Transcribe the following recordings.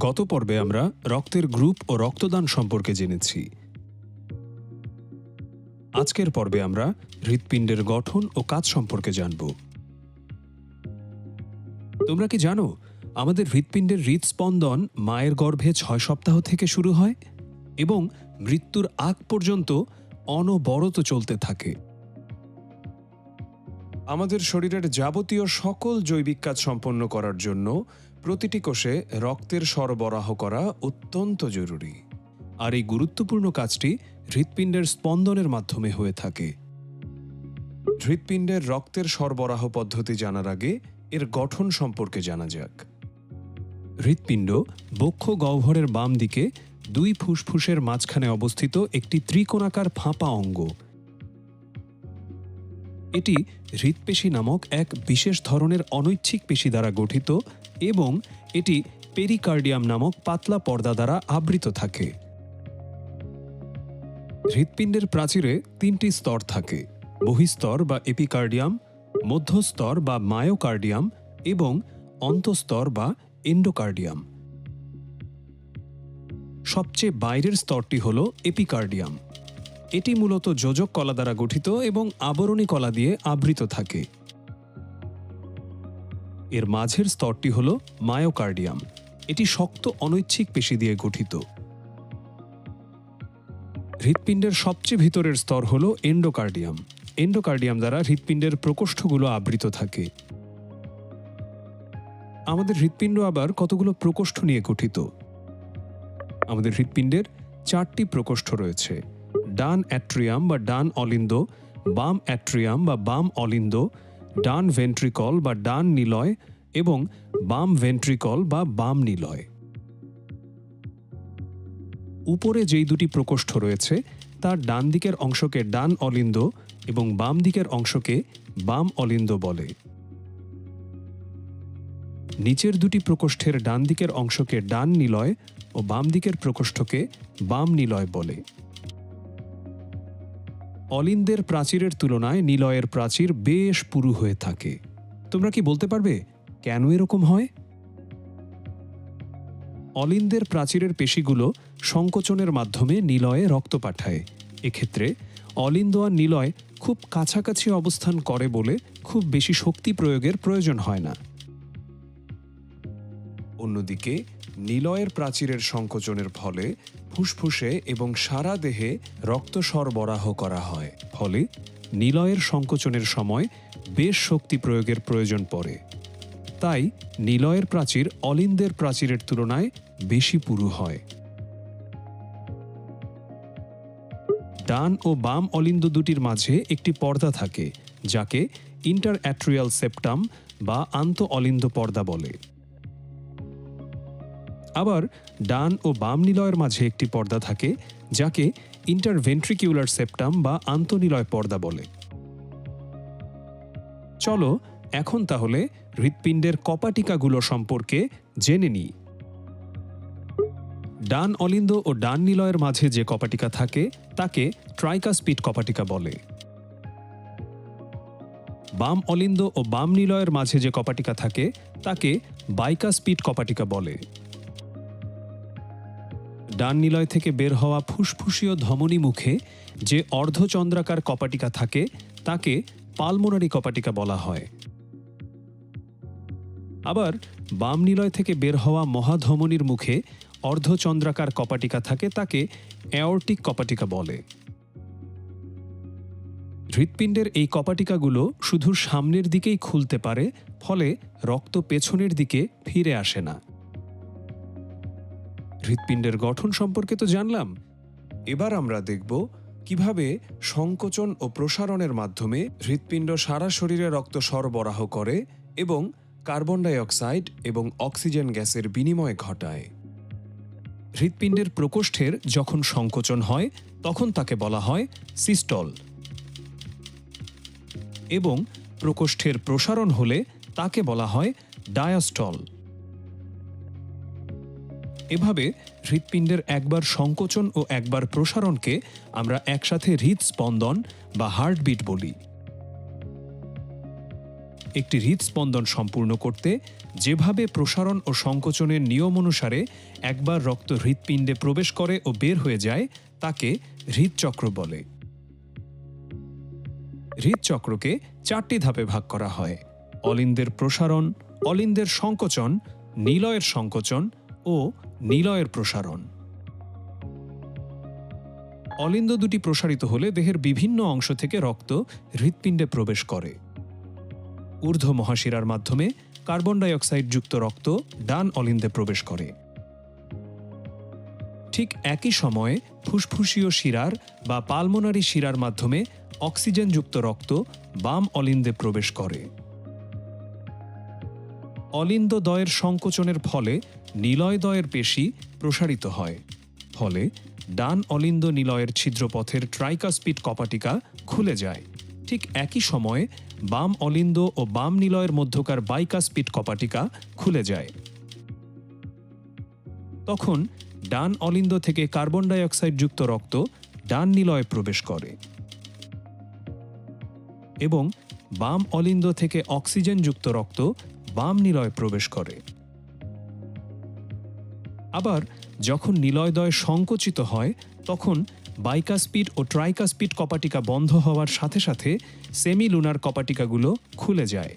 গত পর্বে আমরা রক্তের গ্রুপ ও রক্তদান সম্পর্কে জেনেছি। আজকের পর্বে আমরা হৃৎপিণ্ডের গঠন ও কাজ সম্পর্কে জানব। তোমরা কি জানো আমাদের হৃৎপিণ্ডের হৃৎস্পন্দন মায়ের গর্ভে 6 সপ্তাহ থেকে শুরু হয় এবং মৃত্যুর আগ পর্যন্ত অনবরত চলতে থাকে। আমাদের শরীরের যাবতীয় সকল জৈবিক কাজ সম্পন্ন করার জন্য প্রতিটি কোষে রক্তের সরবরাহ করা অত্যন্ত জরুরি, আর এই গুরুত্বপূর্ণ কাজটি হৃৎপিণ্ডের স্পন্দনের মাধ্যমে হয়ে থাকে। হৃৎপিণ্ডের রক্তের সরবরাহ পদ্ধতি জানার আগে এর গঠন সম্পর্কে জানা যাক। হৃৎপিণ্ড বক্ষ গহ্বরের বাম দিকে 2 ফুসফুসের মাঝখানে অবস্থিত একটি ত্রিকোণাকার ফাঁপা অঙ্গ। এটি হৃৎপেশী নামক এক বিশেষ ধরনের অনৈচ্ছিক পেশি দ্বারা গঠিত এবং এটি পেরিকার্ডিয়াম নামক পাতলা পর্দা দ্বারা আবৃত থাকে। হৃৎপিণ্ডের প্রাচীরে 3টি স্তর থাকে: বহিস্তর বা এপিকার্ডিয়াম, মধ্যস্তর বা মায়োকার্ডিয়াম এবং অন্তঃস্তর বা এন্ডোকার্ডিয়াম। সবচেয়ে বাইরের স্তরটি হল এপিকার্ডিয়াম। এটি মূলত যোজক কলা দ্বারা গঠিত এবং আবরণী কলা দিয়ে আবৃত থাকে। এর মাঝের স্তরটি হল মায়োকার্ডিয়াম। এটি শক্ত অনৈচ্ছিক পেশি দিয়ে গঠিত। হৃৎপিণ্ডের সবচেয়ে ভিতরের স্তর হল এন্ডোকার্ডিয়াম। এন্ডোকার্ডিয়াম দ্বারা হৃৎপিণ্ডের প্রকোষ্ঠগুলো আবৃত থাকে। আমাদের হৃৎপিণ্ড আবার কতগুলো প্রকোষ্ঠ নিয়ে গঠিত। আমাদের হৃৎপিণ্ডের 4টি প্রকোষ্ঠ রয়েছে: ডান অ্যাট্রিয়াম বা ডান অলিন্দ, বাম অ্যাট্রিয়াম বা বাম অলিন্দ, ডান ভেন্ট্রিকল বা ডান নিলয় এবং বাম ভেন্ট্রিকল বা বাম নিলয়। উপরে যেই 2টি প্রকোষ্ঠ রয়েছে তার ডান দিকের অংশকে ডান অলিন্দ এবং বাম দিকের অংশকে বাম অলিন্দ বলে। নিচের 2টি প্রকোষ্ঠের ডান দিকের অংশকে ডান নিলয় ও বাম দিকের প্রকোষ্ঠকে বাম নিলয় বলে। অলিন্দের প্রাচীরের তুলনায় নিলয়ের প্রাচীর বেশ পুরু হয়ে থাকে। তোমরা কি বলতে পারবে কেন এরকম হয়? অলিন্দের প্রাচীরের পেশিগুলো সংকোচনের মাধ্যমে নিলয়ে রক্ত পাঠায়। এক্ষেত্রে অলিন্দ আর নিলয় খুব কাছাকাছি অবস্থান করে বলে খুব বেশি শক্তি প্রয়োগের প্রয়োজন হয় না। অন্যদিকে নিলয়ের প্রাচীরের সংকোচনের ফলে ফুসফুসে এবং সারা দেহে রক্ত সরবরাহ করা হয়। ফলে নিলয়ের সংকোচনের সময় বেশ শক্তি প্রয়োগের প্রয়োজন পড়ে। তাই নিলয়ের প্রাচীর অলিন্দের প্রাচীরের তুলনায় বেশি পুরু হয়। ডান ও বাম অলিন্দ দুটির মাঝে একটি পর্দা থাকে, যাকে ইন্টারঅ্যাট্রিয়াল সেপ্টাম বা আন্ত অলিন্দ পর্দা বলে। আবার ডান ও বাম নিলয়ের মাঝে একটি পর্দা থাকে, যাকে ইন্টারভেন্ট্রিকিউলার সেপ্টাম বা আন্তঃনিলয় পর্দা বলে। চলো এখন তাহলে হৃৎপিণ্ডের কপাটিকাগুলো সম্পর্কে জেনে নিই। ডান অলিন্দ ও ডান নিলয়ের মাঝে যে কপাটিকা থাকে তাকে ট্রাইকাসপিড কপাটিকা বলে। বাম অলিন্দ ও বাম নিলয়ের মাঝে যে কপাটিকা থাকে তাকে বাইকাসপিড কপাটিকা বলে। ডান নিলয় থেকে বের হওয়া ফুসফুসীয় ধমনী মুখে যে অর্ধচন্দ্রাকার কপাটিকা থাকে তাকে পালমোনারি কপাটিকা বলা হয়। আবার বাম নিলয় থেকে বের হওয়া মহাধমনীর মুখে অর্ধচন্দ্রাকার কপাটিকা থাকে তাকে অ্যাওর্টিক কপাটিকা বলে। হৃৎপিণ্ডের এই কপাটিকাগুলো শুধু সামনের দিকেই খুলতে পারে, ফলে রক্ত পেছনের দিকে ফিরে আসে না। হৃৎপিণ্ডের গঠন সম্পর্কে তো জানলাম। এবার আমরা দেখব কিভাবে সংকোচন ও প্রসারণের মাধ্যমে হৃৎপিণ্ড সারা শরীরে রক্ত সরবরাহ করে এবং কার্বন ডাই অক্সাইড এবং অক্সিজেন গ্যাসের বিনিময় ঘটায়। হৃৎপিণ্ডের প্রকোষ্ঠের যখন সংকোচন হয় তখন তাকে বলা হয় সিস্টল, এবং প্রকোষ্ঠের প্রসারণ হলে তাকে বলা হয় ডায়াস্টল। এভাবে হৃৎপিণ্ডের একবার সংকোচন ও একবার প্রসারণকে আমরা একসাথে হৃৎস্পন্দন বা হার্টবিট বলি। একটি হৃদস্পন্দন সম্পূর্ণ করতে যেভাবে প্রসারণ ও সংকোচনের নিয়ম অনুসারে একবার রক্ত হৃৎপিণ্ডে প্রবেশ করে ও বের হয়ে যায় তাকে হৃদচক্র বলে। হৃদচক্রকে 4টি ধাপে ভাগ করা হয়: অলিন্দের প্রসারণ, অলিন্দের সংকোচন, নিলয়ের সংকোচন ও নিলয়ের প্রসারণ। অলিন্দ দুটি প্রসারিত হলে দেহের বিভিন্ন অংশ থেকে রক্ত হৃৎপিণ্ডে প্রবেশ করে। ঊর্ধ্ব মহাশিরার মাধ্যমে কার্বন ডাই অক্সাইড যুক্ত রক্ত ডান অলিন্দে প্রবেশ করে। ঠিক একই সময়ে ফুসফুসীয় শিরার বা পালমোনারি শিরার মাধ্যমে অক্সিজেন যুক্ত রক্ত বাম অলিন্দে প্রবেশ করে। অলিন্দদ্বয়ের সংকোচনের ফলে নিলয়দ্বয়ের পেশি প্রসারিত হয়, ফলে ডান অলিন্দ নিলয়ের ছিদ্রপথের ট্রাইকাসপিড কপাটিকা খুলে যায়। ঠিক একই সময়ে বাম অলিন্দ ও বাম নিলয়ের মধ্যকার বাইকাসপিড কপাটিকা খুলে যায়। তখন ডান অলিন্দ থেকে কার্বন ডাই অক্সাইড যুক্ত রক্ত ডান নিলয়ে প্রবেশ করে এবং বাম অলিন্দ থেকে অক্সিজেন যুক্ত রক্ত বাম নিলয়ে প্রবেশ করে। আবার যখন নিলয়দ্বয় সংকুচিত হয় তখন বাইকাসপিড ও ট্রাইকাসপিড কপাটিকা বন্ধ হওয়ার সাথে সাথে সেমিলুনার কপাটিকাগুলো খুলে যায়।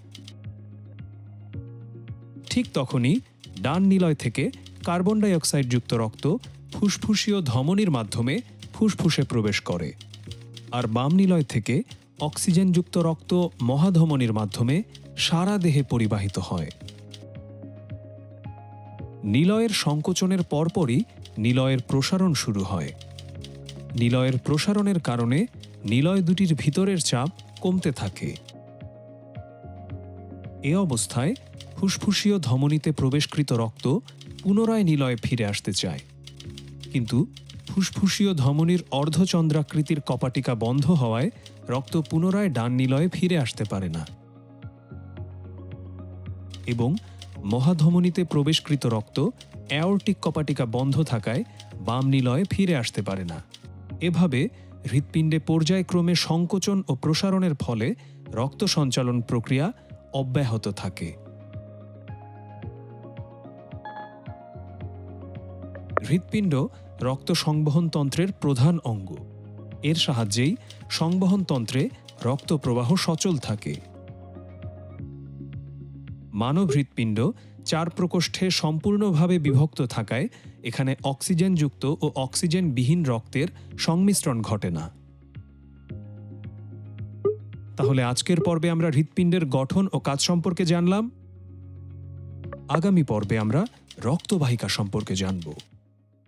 ঠিক তখনই ডান নিলয় থেকে কার্বন ডাই অক্সাইড যুক্ত রক্ত ফুসফুসীয় ধমনীর মাধ্যমে ফুসফুসে প্রবেশ করে, আর বাম নিলয় থেকে অক্সিজেনযুক্ত রক্ত মহাধমনীর মাধ্যমে সারা দেহে পরিবাহিত হয়। নিলয়ের সংকোচনের পরপরই নিলয়ের প্রসারণ শুরু হয়। নিলয়ের প্রসারণের কারণে নিলয় দুটির ভিতরের চাপ কমতে থাকে। এ অবস্থায় ফুসফুসীয় ধমনীতে প্রবেশকৃত রক্ত পুনরায় নিলয়ে ফিরে আসতে চায়, কিন্তু ফুসফুসীয় ধমনীর অর্ধচন্দ্রাকৃতির কপাটিকা বন্ধ হওয়ায় রক্ত পুনরায় ডান নিলয়ে ফিরে আসতে পারে না এবং মহাধমনীতে প্রবেশকৃত রক্ত অ্যাওর্টিক কপাটিকা বন্ধ থাকায় বাম নিলয়ে ফিরে আসতে পারে না। এভাবে হৃৎপিণ্ডে পর্যায়ক্রমে সংকোচন ও প্রসারণের ফলে রক্ত সঞ্চালন প্রক্রিয়া অব্যাহত থাকে। হৃৎপিণ্ড রক্ত সংবহনতন্ত্রের প্রধান অঙ্গ। এর সাহায্যেই সংবহনতন্ত্রে রক্ত প্রবাহ সচল থাকে। মানব হৃৎপিণ্ড 4 প্রকোষ্ঠে সম্পূর্ণভাবে বিভক্ত থাকায় এখানে অক্সিজেনযুক্ত ও অক্সিজেনবিহীন রক্তের সংমিশ্রণ ঘটে না। তাহলে আজকের পর্বে আমরা হৃৎপিণ্ডের গঠন ও কাজ সম্পর্কে জানলাম। আগামী পর্বে আমরা রক্তবাহিকা সম্পর্কে জানব।